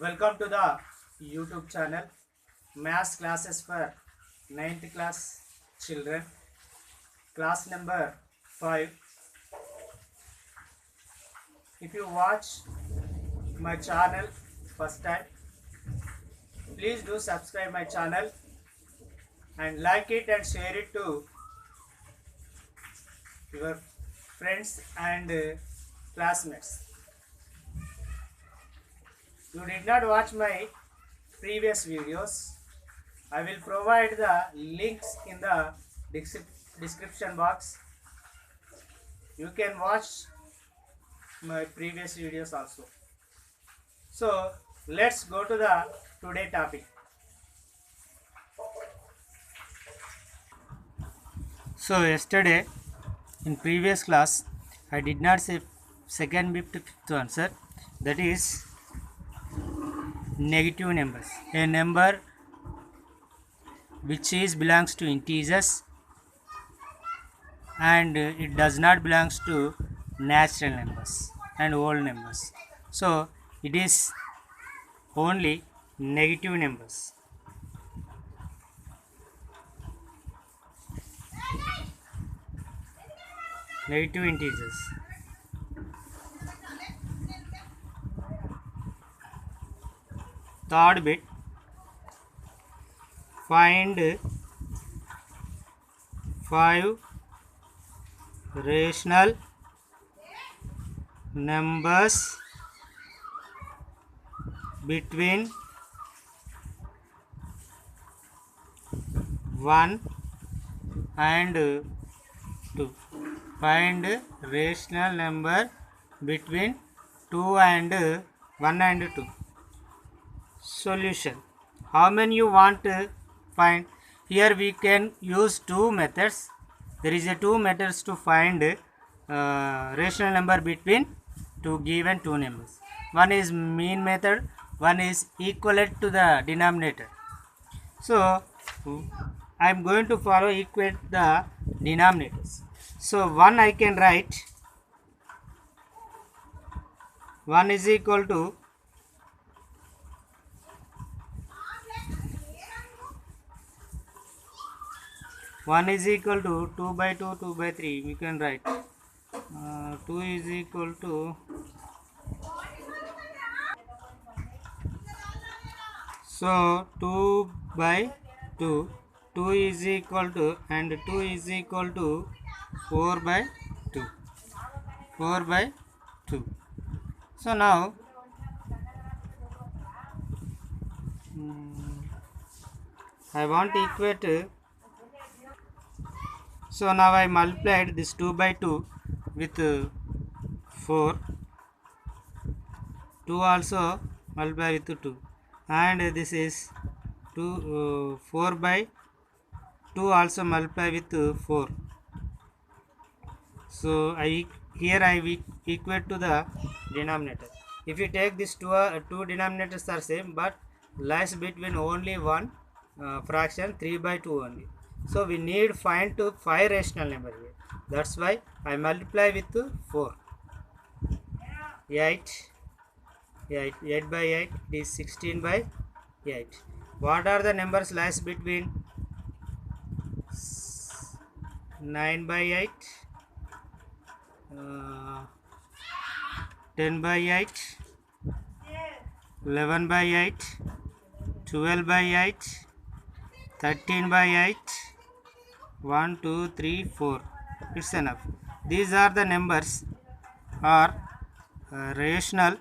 Welcome to the YouTube channel Maths classes for 9th class children, class number 5. If you watch my channel first time, please do subscribe my channel and like it and share it to your friends and classmates. You did not watch my previous videos. I will provide the links in the description box. You can watch my previous videos also. So let's go to the today topic. So yesterday in previous class I did not say second bit to answer, that is negative numbers. A number which is belongs to integers and it does not belongs to natural numbers and whole numbers. So it is only negative numbers. Negative integers. Third bit, find 5 rational numbers between 1 and 2. Find rational number between 2 and 1 and 2. Solution. How many you want to find? Here we can use two methods. There is a two methods to find rational number between two given two numbers. One is mean method, one is equivalent to the denominator. So I am going to follow equate the denominators. So 1 I can write 1 is equal to 1 is equal to 2 by 2, 2 by 3. We can write 2 is equal to, so 2 by 2, 2 is equal to, and 2 is equal to 4 by 2, 4 by 2. So now I want to equate. So now I multiplied this 2 by 2 with 4, 2 also multiply with 2, and this is 4 by 2 also multiply with 4. So here I equate to the denominator. If you take these two denominators are same, but lies between only one fraction, 3 by 2 only. So we need find to 5 rational number here. That's why I multiply with 4. 8 by 8 is 16 by 8. What are the numbers lies between 9 by 8, 10 by 8, 11 by 8, 12 by 8, 13 by 8, 1, 2, 3, 4. It's enough. These are the numbers are rational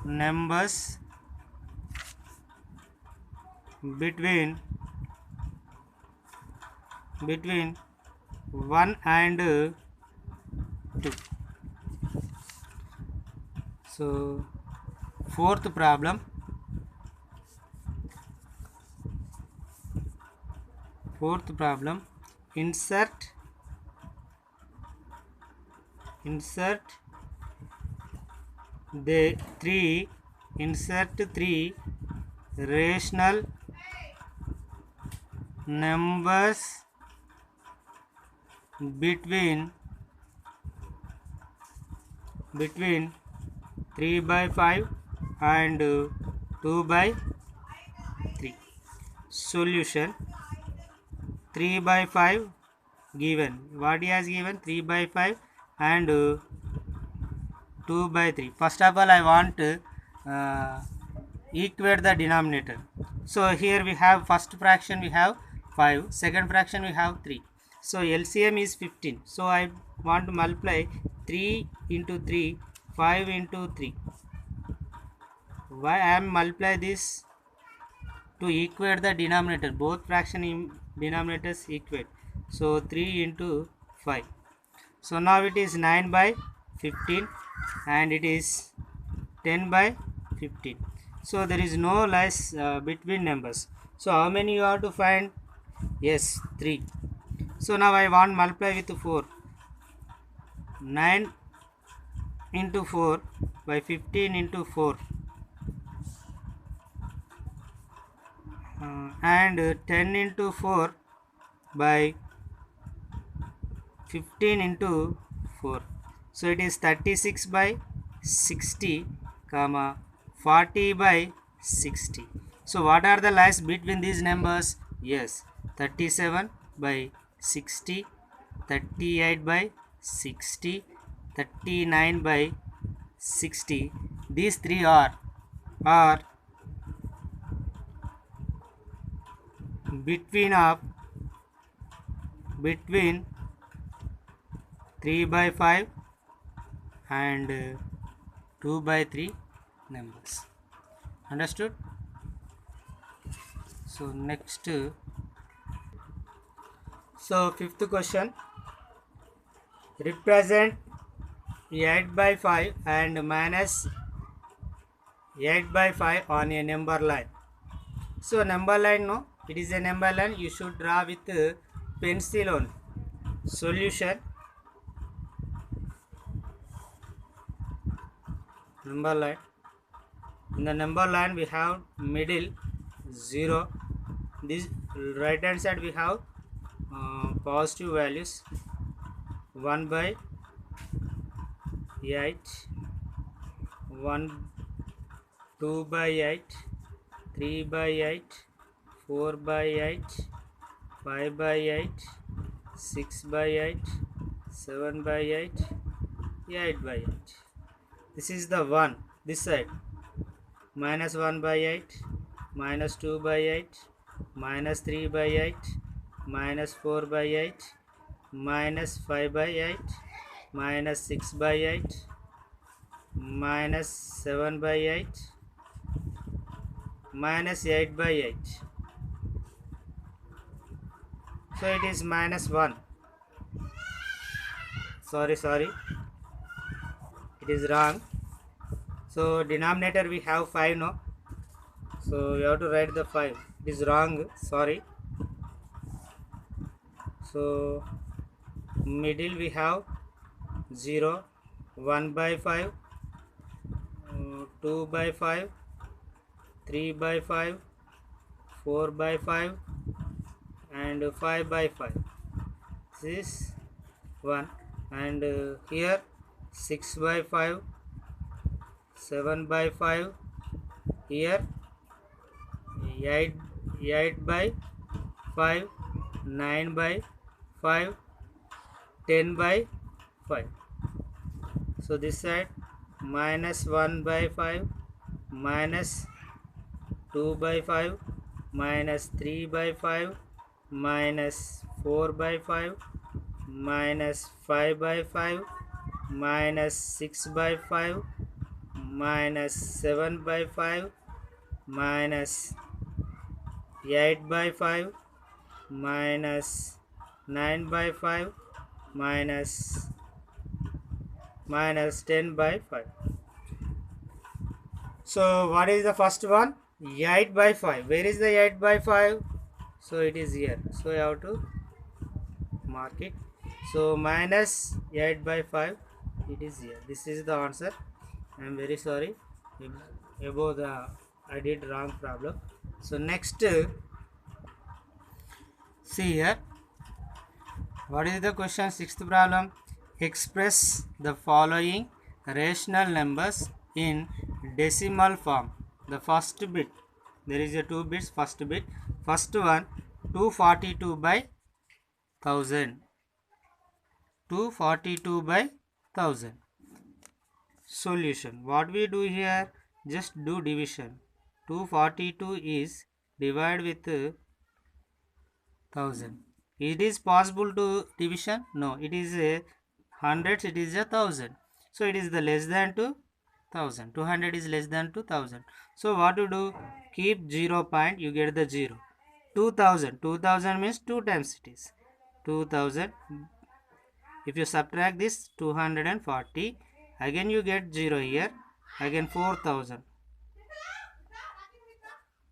numbers between 1 and 2. So fourth problem, insert 3 rational numbers between between 3 by 5 and 2 by 3. Solution: 3 by 5 given. What he has given? 3 by 5 and 2 by 3. First of all, I want to equate the denominator. So here we have first fraction we have 5, second fraction we have 3. So LCM is 15. So I want to multiply 3 into 3, 5 into 3. Why I am multiply this? To equate the denominator, both fraction denominators equate. So 3 into 5. So now it is 9 by 15 and it is 10 by 15. So there is no less between numbers. So how many you have to find? Yes, 3. So now I want multiply with 4. 9 into 4 by 15 into 4. And 10 into 4 by 15 into 4. So it is 36 by 60 comma 40 by 60. So what are the lies between these numbers? Yes, 37 by 60, 38 by 60, 39 by 60. These three are between 3 by 5 and 2 by 3 numbers. Understood? So next, fifth question: represent 8 by 5 and minus 8 by 5 on a number line. So number line, no, it is a number line, you should draw with pencil only. Solution: number line. In the number line we have middle 0. This right hand side we have positive values 1 by 8, 1, 2 by 8, 3 by 8, 4 by 8, 5 by 8, 6 by 8, 7 by 8, 8 by 8. This is the 1, this side. Minus 1 by 8, minus 2 by 8, minus 3 by 8, minus 4 by 8, minus 5 by 8, minus 6 by 8, minus 7 by 8, minus 8 by 8. So it is minus 1. Sorry, it is wrong. So denominator we have 5, no? So you have to write the 5. It is wrong, sorry. So middle we have 0, 1 by 5, 2 by 5, 3 by 5, 4 by 5 and 5 by 5. This is 1. And here 6 by 5, 7 by 5, here 8 by 5, 9 by 5, 10 by 5. So this side minus 1 by 5, minus 2 by 5, minus 3 by 5, minus 4 by 5, minus 5 by 5, minus 6 by 5, minus 7 by 5, minus 8 by 5, minus 9 by 5, minus 10 by 5. So what is the first one? 8 by 5. Where is the 8 by 5? So it is here. So you have to mark it. So minus 8 by 5, it is here. This is the answer. I am very sorry about I did wrong problem. So next, see here. What is the question? Sixth problem. Express the following rational numbers in decimal form. The first bit, there is a 2 bits. First bit, first one 242 by 1000. 242 by 1000. Solution. What we do here? Just do division. 242 is divided with 1000. It is possible to division? No, it is a hundreds, it is a 1000. So it is the less than 2000. 200 is less than 2000. So what to do? Keep 0 point, you get the 0. 2000. 2000 means 2 times it is. 2000. If you subtract this 240, again you get 0 here. Again 4000.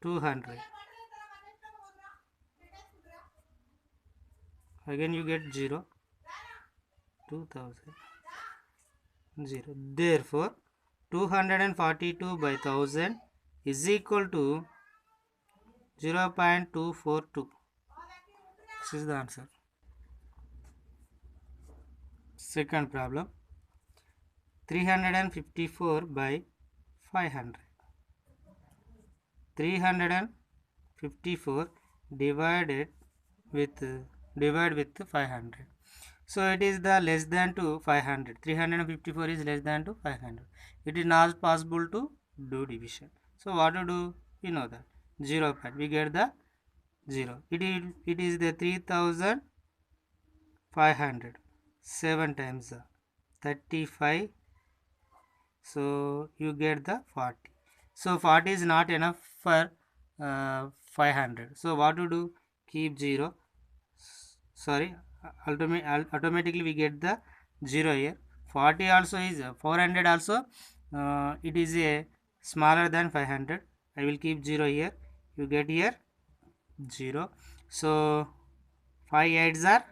200. Again you get 0. 2000. 0. Therefore, 242 by 1000 is equal to 0.242. This is the answer. Second problem. 354 by 500. 354 divided with 500. So it is the less than to 500. 354 is less than to 500. It is not possible to do division. So what to do? You know that 0 point. We get the 0. It is the 3500. 7 times 35. So you get the 40. So 40 is not enough for 500. So what to do? Keep 0. Sorry, automatically we get the 0 here. 40 also is 400 also. It is a smaller than 500. I will keep 0 here. You get here 0. So 5 8s are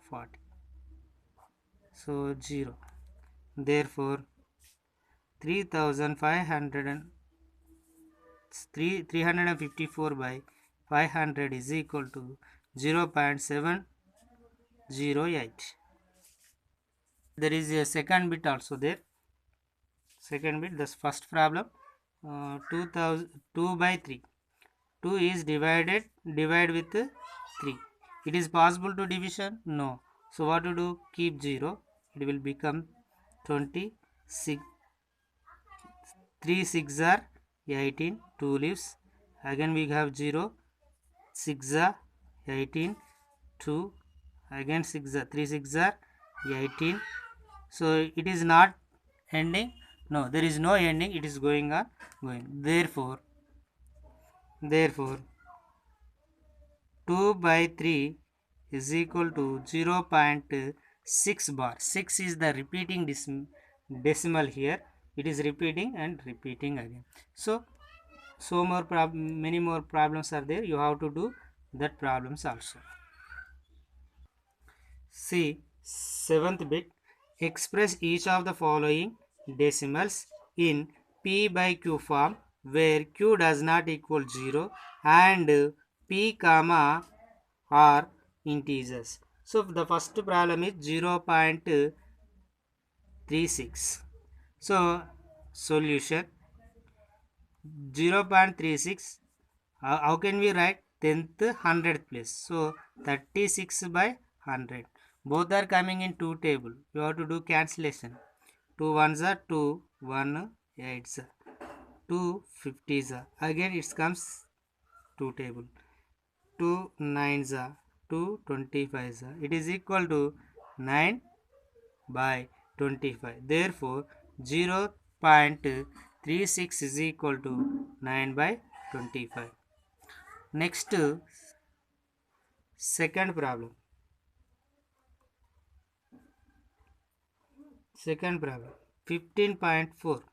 40. So 0. Therefore 354 by 500 is equal to 0.708. There is a second bit also there. Second bit, this first problem, 2 by 3. 2 is divided with 3. It is possible to division? No. So what to do? Keep 0. It will become 26. 3 6 are 18. 2 leaves. Again we have 0. 6 are 18. 2. Again 6 are 3 6 are 18. So it is not ending. No, there is no ending. It is going on going. Therefore 2 by 3 is equal to 0.6 bar. 6 is the repeating decimal here. It is repeating and repeating again. So many more problems are there. You have to do that problems also. See, 7th bit. Express each of the following decimals in P by Q form, where Q does not equal 0 and P comma are integers. So the first problem is 0.36. So solution 0.36. How can we write 10th 100th place? So 36 by 100. Both are coming in 2 table. You have to do cancellation. 2 ones are 2, 1 8s, 2 50s. Again it comes 2 table. 2 9s, 2 25s. It is equal to 9 by 25. Therefore 0.36 is equal to 9 by 25. Next, second problem. Second problem, 15.4.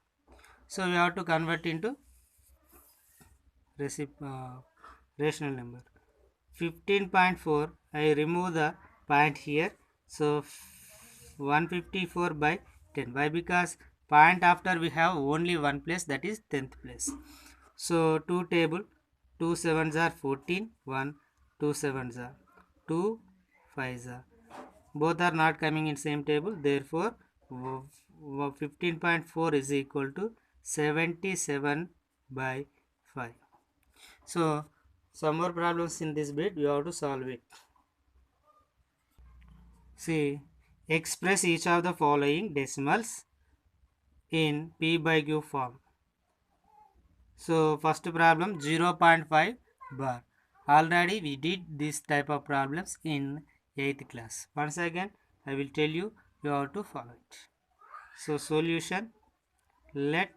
So we have to convert into rational number. 15.4, I remove the point here. So 154 by 10. Why? Because point after we have only one place, that is 10th place. So 2 table, 2 7s are 14, 1 2 7s are 2 5s are. Both are not coming in same table. Therefore 15.4 is equal to 77 by 5. So some more problems in this bit, you have to solve it. See, express each of the following decimals in P by Q form. So first problem 0.5 bar. Already we did this type of problems in 8th class. Once again I will tell you, you have to follow it. So solution, let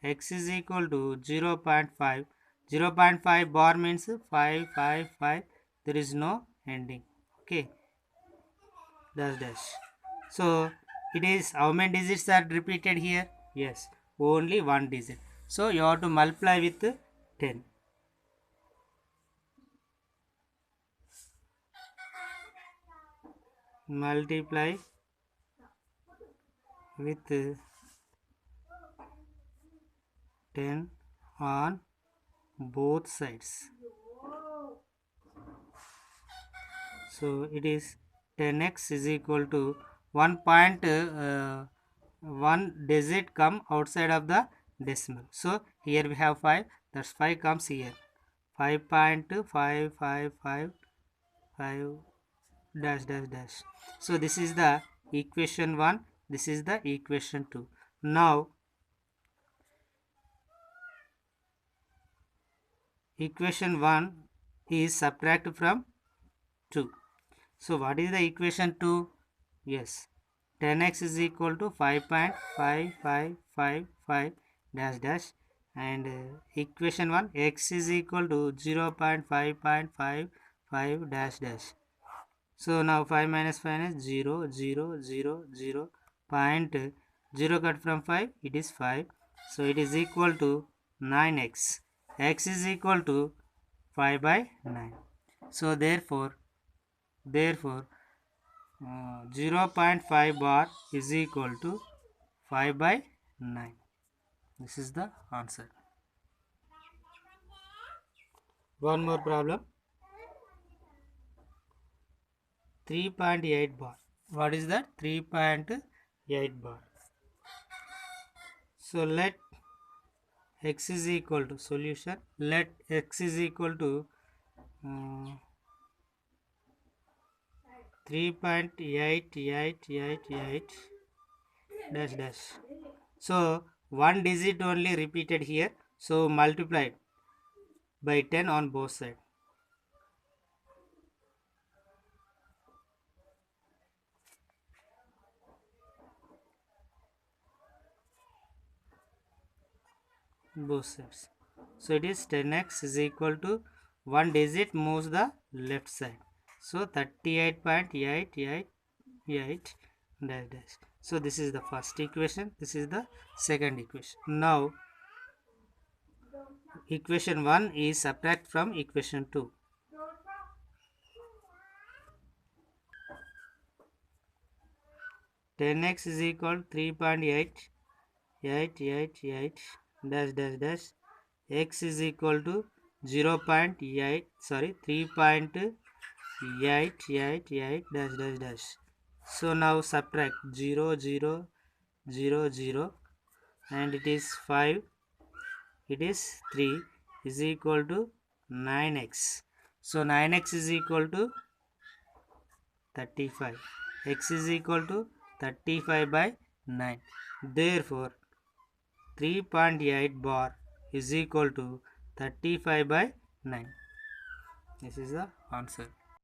x is equal to 0.5. 0.5 bar means 5 5 5, there is no ending. Okay, dash dash. So it is, how many digits are repeated here? Yes, only one digit. So you have to multiply with 10. Multiply with 10 on both sides. So it is 10x is equal to 1 digit come outside of the decimal. So here we have 5, that's 5 comes here. 5.5555 dash dash dash. So this is the equation 1, this is the equation 2. Now equation 1 is subtract from 2. So what is the equation 2? Yes, 10x is equal to 5.5555 dash dash, and equation 1, x is equal to 0.555 dash dash. So now 5 minus 5 is 0 0 0 0 point 0 cut from 5, it is 5. So it is equal to 9x. X is equal to 5 by 9. So therefore 0.5 bar is equal to 5 by 9. This is the answer. One more problem. 3.8 bar. What is that? 3.8 bar. So let x is equal to, solution, let x is equal to 3.8888 dash dash. So one digit only repeated here, so multiplied by 10 on both sides. Both sides. So it is 10x is equal to one digit moves the left side. So 38.888 dash dash. So this is the first equation, this is the second equation. Now equation 1 is subtract from equation 2. Ten x is equal to 3.888 dash dash dash. X is equal to 3.8888 dash dash dash. So now subtract 0 0 0 0, and it is 5, it is 3 is equal to 9x. So 9x is equal to 35. X is equal to 35 by 9. Therefore 3.8 bar is equal to 35 by 9. This is the answer.